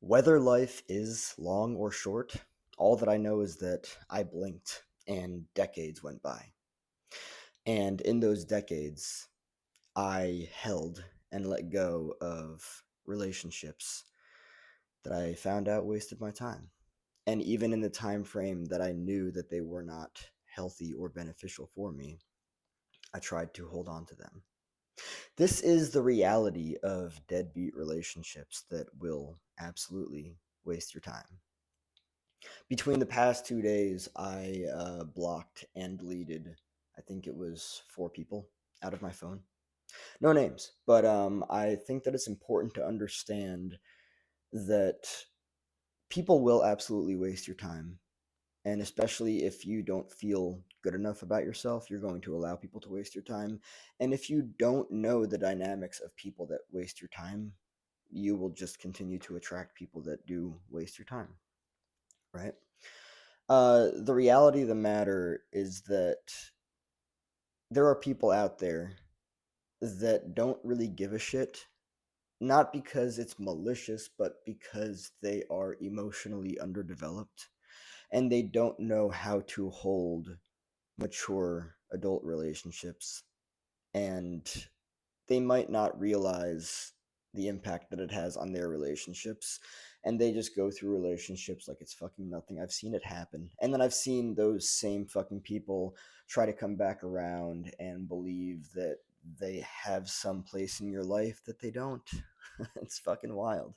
Whether life is long or short, all that I know is that I blinked and decades went by. And in those decades, I held and let go of relationships that I found out wasted my time. And even in the time frame that I knew that they were not healthy or beneficial for me, I tried to hold on to them. This is the reality of deadbeat relationships that will absolutely waste your time. Between the past 2 days, I blocked and deleted, I think it was 4 people out of my phone. No names, but I think that it's important to understand that people will absolutely waste your time. And especially if you don't feel good enough about yourself, you're going to allow people to waste your time. And if you don't know the dynamics of people that waste your time, you will just continue to attract people that do waste your time, right? The reality of the matter is that there are people out there that don't really give a shit, not because it's malicious, but because they are emotionally underdeveloped and they don't know how to hold mature adult relationships. And they might not realize the impact that it has on their relationships, and they just go through relationships like it's fucking nothing. I've seen it happen, and then I've seen those same fucking people try to come back around and believe that they have some place in your life that they don't. It's fucking wild.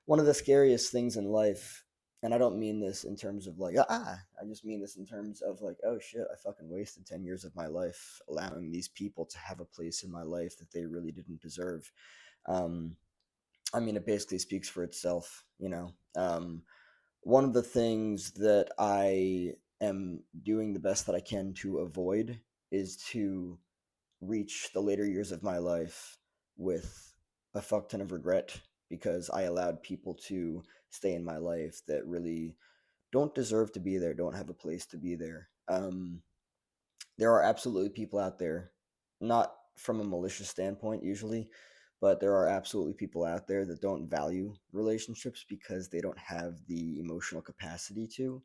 One of the scariest things in life, and I don't mean this in terms of like, I just mean this in terms of like, oh shit, I fucking wasted 10 years of my life allowing these people to have a place in my life that they really didn't deserve. Um, I mean, it basically speaks for itself. One of the things that I am doing the best that I can to avoid is to reach the later years of my life with a fuck ton of regret because I allowed people to stay in my life that really don't deserve to be there, don't have a place to be there. There are absolutely people out there, not from a malicious standpoint usually, but there are absolutely people out there that don't value relationships because they don't have the emotional capacity to,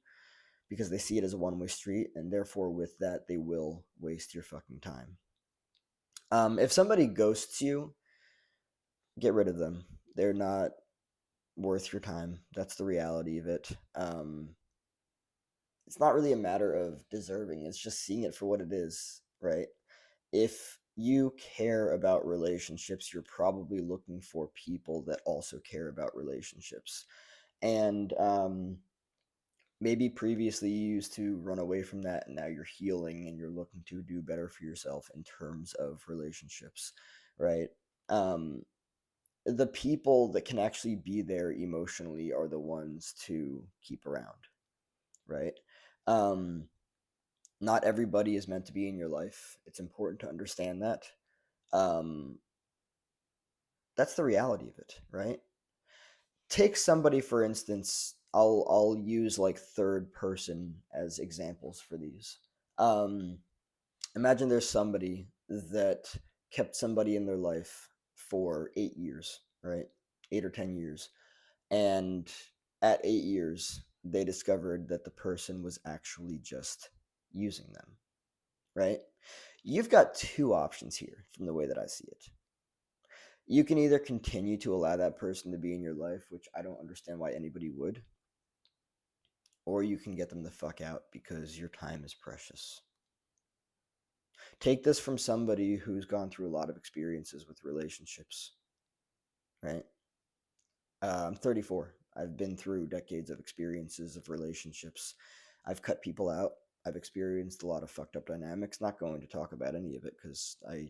because they see it as a one way street, and therefore, with that, they will waste your fucking time. If somebody ghosts you, get rid of them. They're not worth your time. That's the reality of it. It's not really a matter of deserving, it's just seeing it for what it is, right? If you care about relationships, you're probably looking for people that also care about relationships. And maybe previously you used to run away from that, and now you're healing and you're looking to do better for yourself in terms of relationships, right? Um, the people that can actually be there emotionally are the ones to keep around, right? Um, Not everybody is meant to be in your life. It's important to understand that. Um, that's the reality of it, right? Take somebody for instance. I'll use like third person as examples for these. Um, Imagine there's somebody that kept somebody in their life for 8 years, right? 8 or 10 years. And at 8 years, they discovered that the person was actually just using them, right? You've got two options here from the way that I see it. You can either continue to allow that person to be in your life, which I don't understand why anybody would, or you can get them the fuck out because your time is precious. Take this from somebody who's gone through a lot of experiences with relationships, right? I'm 34. I've been through decades of experiences of relationships. I've cut people out. I've experienced a lot of fucked up dynamics. Not going to talk about any of it because I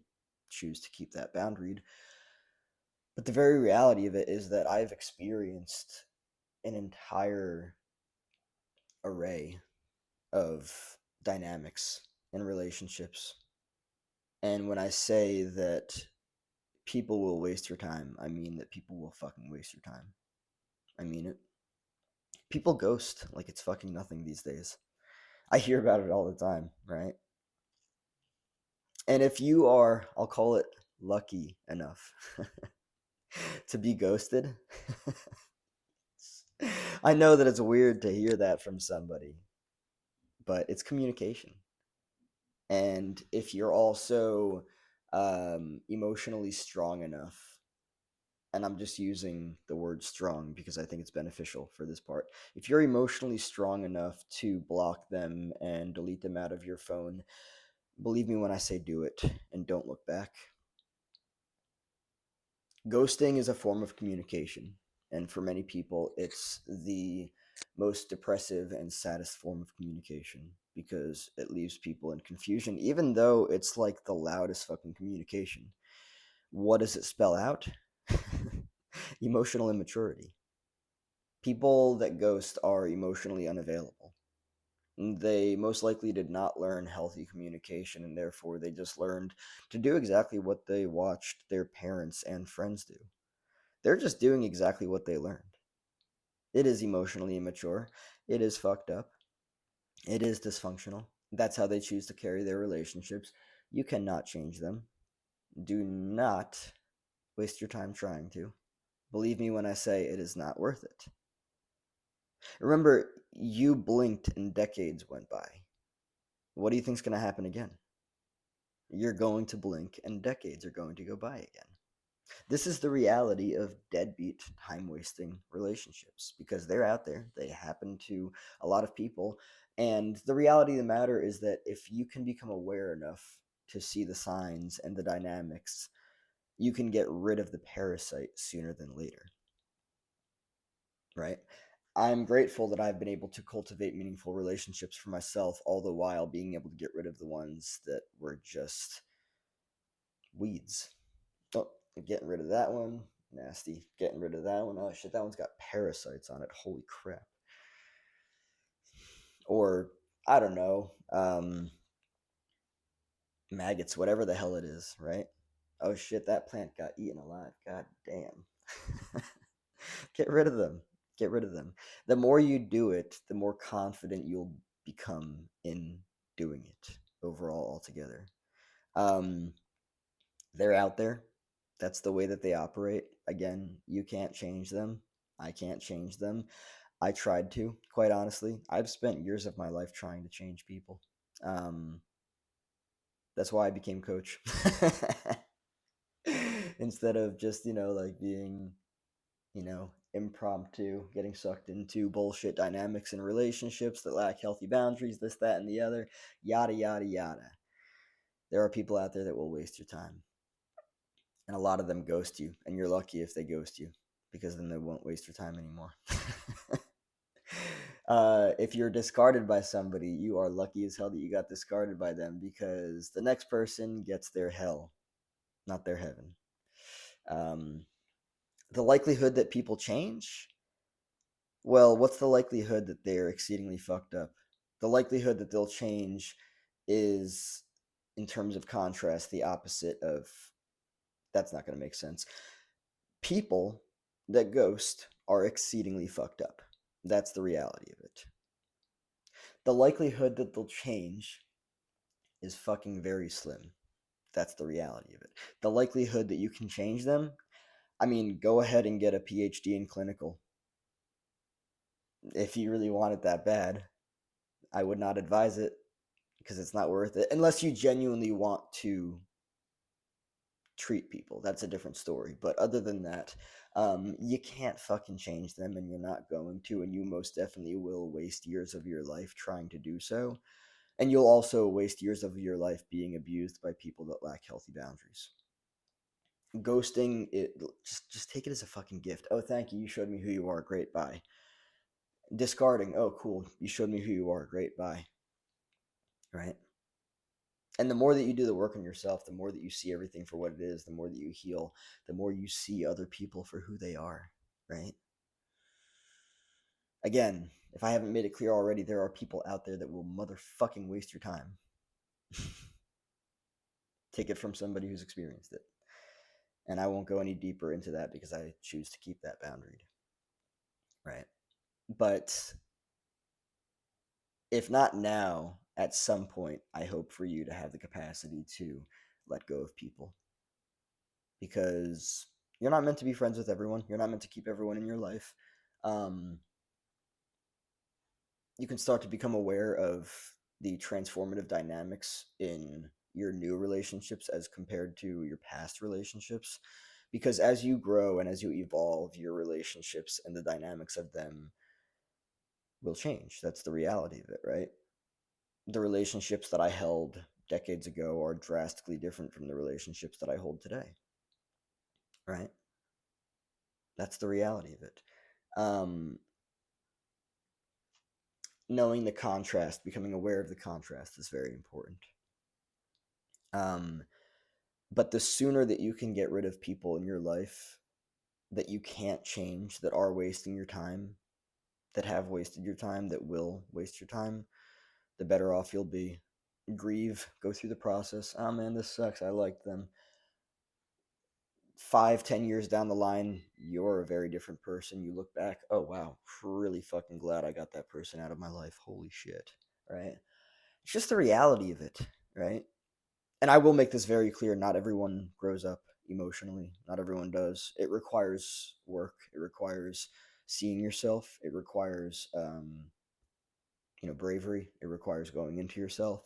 choose to keep that boundaried. But the very reality of it is that I've experienced an entire array of dynamics in relationships. And when I say that people will waste your time, I mean that people will fucking waste your time. I mean it. People ghost like it's fucking nothing these days. I hear about it all the time, right? And if you are, I'll call it lucky enough to be ghosted, I know that it's weird to hear that from somebody, but it's communication. And if you're also emotionally strong enough, and I'm just using the word strong because I think it's beneficial for this part. If you're emotionally strong enough to block them and delete them out of your phone, believe me when I say do it and don't look back. Ghosting is a form of communication, and for many people, it's the most depressive and saddest form of communication because it leaves people in confusion, even though it's like the loudest fucking communication. What does it spell out? Emotional immaturity. People that ghost are emotionally unavailable. They most likely did not learn healthy communication, and therefore they just learned to do exactly what they watched their parents and friends do. They're just doing exactly what they learned. It is emotionally immature. It is fucked up. It is dysfunctional. That's how they choose to carry their relationships. You cannot change them. Do not waste your time trying to. Believe me when I say it is not worth it. Remember, you blinked and decades went by. What do you think's going to happen again? You're going to blink and decades are going to go by again. This is the reality of deadbeat, time wasting relationships because they're out there. They happen to a lot of people. And the reality of the matter is that if you can become aware enough to see the signs and the dynamics, you can get rid of the parasite sooner than later. Right? I'm grateful that I've been able to cultivate meaningful relationships for myself, all the while being able to get rid of the ones that were just weeds. Oh, getting rid of that one. Nasty. Getting rid of that one. Oh shit, that one's got parasites on it. Holy crap. Or, I don't know, maggots, whatever the hell it is, right? Oh shit, that plant got eaten alive. God damn. Get rid of them. Get rid of them. The more you do it, the more confident you'll become in doing it overall altogether. Um, they're out there. That's the way that they operate. Again, you can't change them. I can't change them. I tried to, quite honestly. I've spent years of my life trying to change people. Um, that's why I became coach. Instead of just, like being, impromptu, getting sucked into bullshit dynamics and relationships that lack healthy boundaries, this, that, and the other, yada, yada, yada. There are people out there that will waste your time. And a lot of them ghost you, and you're lucky if they ghost you because then they won't waste your time anymore. If you're discarded by somebody, you are lucky as hell that you got discarded by them because the next person gets their hell, not their heaven. Um, the likelihood that people change, well, what's the likelihood that they're exceedingly fucked up? The likelihood that they'll change is, in terms of contrast, the opposite of. That's not going to make sense. People that ghost are exceedingly fucked up. That's the reality of it. The likelihood that they'll change is fucking very slim. That's the reality of it. The likelihood that you can change them, I mean, go ahead and get a PhD in clinical. If you really want it that bad, I would not advise it because it's not worth it unless you genuinely want to treat people. That's a different story. But other than that, you can't fucking change them, and you're not going to, and you most definitely will waste years of your life trying to do so. And you'll also waste years of your life being abused by people that lack healthy boundaries. Ghosting, it just take it as a fucking gift. Oh, thank you. You showed me who you are. Great. Bye. Discarding. Oh, cool. You showed me who you are. Great. Bye. Right? And the more that you do the work on yourself, the more that you see everything for what it is, the more that you heal, the more you see other people for who they are, right? Again, if I haven't made it clear already, there are people out there that will motherfucking waste your time. Take it from somebody who's experienced it. And I won't go any deeper into that because I choose to keep that boundary, right? But if not now, at some point, I hope for you to have the capacity to let go of people because you're not meant to be friends with everyone. You're not meant to keep everyone in your life. Um, you can start to become aware of the transformative dynamics in your new relationships as compared to your past relationships. Because as you grow and as you evolve, your relationships and the dynamics of them will change. That's the reality of it, right? The relationships that I held decades ago are drastically different from the relationships that I hold today, right? That's the reality of it. Um, Knowing the contrast, becoming aware of the contrast is very important. Um, but the sooner that you can get rid of people in your life that you can't change, that are wasting your time, that have wasted your time, that will waste your time, the better off you'll be. Grieve, go through the process. Oh man, this sucks. I liked them. 5, 10 years down the line, you're a very different person. You look back, oh wow, really fucking glad I got that person out of my life. Holy shit, right? It's just the reality of it, right? And I will make this very clear, not everyone grows up emotionally. Not everyone does. It requires work. It requires seeing yourself. It requires bravery. It requires going into yourself.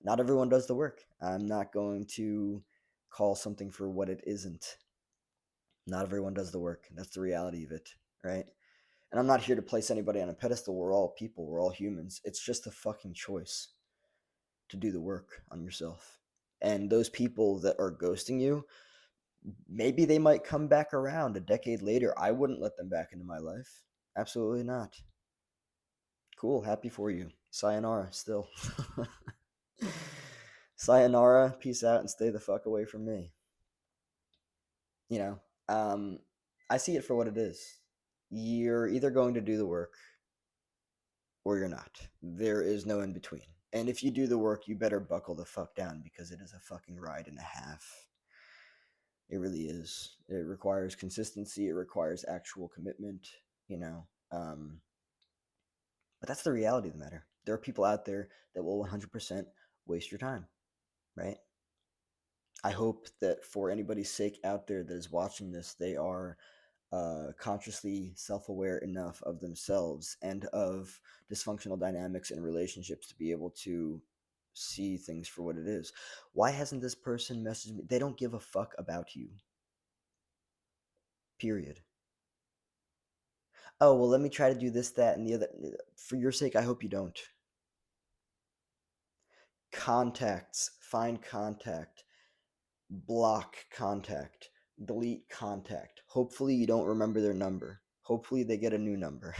Not everyone does the work. I'm not going to call something for what it isn't. Not everyone does the work. That's the reality of it, right? And I'm not here to place anybody on a pedestal. We're all people. We're all humans. It's just a fucking choice to do the work on yourself. And those people that are ghosting you, maybe they might come back around a decade later. I wouldn't let them back into my life. Absolutely not. Cool. Happy for you. Sayonara, still. Sayonara, peace out, and stay the fuck away from me. You know, I see it for what it is. You're either going to do the work or you're not. There is no in between. And if you do the work, you better buckle the fuck down because it is a fucking ride and a half. It really is. It requires consistency. It requires actual commitment, you know. But that's the reality of the matter. There are people out there that will 100% waste your time, right? I hope that for anybody's sake out there that is watching this, they are consciously self aware enough of themselves and of dysfunctional dynamics in relationships to be able to see things for what it is. Why hasn't this person messaged me? They don't give a fuck about you. Period. Oh, well, let me try to do this, that, and the other. For your sake, I hope you don't. Contacts, find contact, block contact, delete contact. Hopefully, you don't remember their number. Hopefully, they get a new number.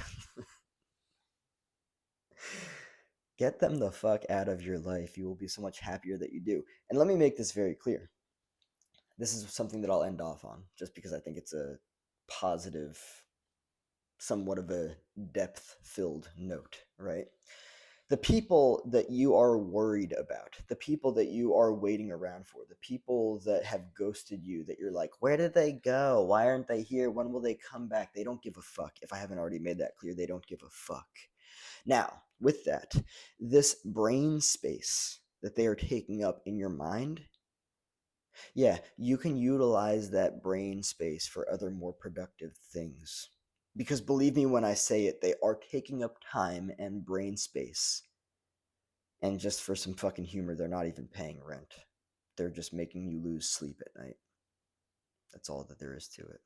Get them the fuck out of your life. You will be so much happier that you do. And let me make this very clear. This is something that I'll end off on, just because I think it's a positive, somewhat of a depth filled note, right? The people that you are worried about, the people that you are waiting around for, the people that have ghosted you, that you're like, where did they go? Why aren't they here? When will they come back? They don't give a fuck. If I haven't already made that clear, they don't give a fuck. Now, with that, this brain space that they are taking up in your mind, yeah, you can utilize that brain space for other more productive things. Because believe me when I say it, they are taking up time and brain space. And just for some fucking humor, they're not even paying rent. They're just making you lose sleep at night. That's all that there is to it.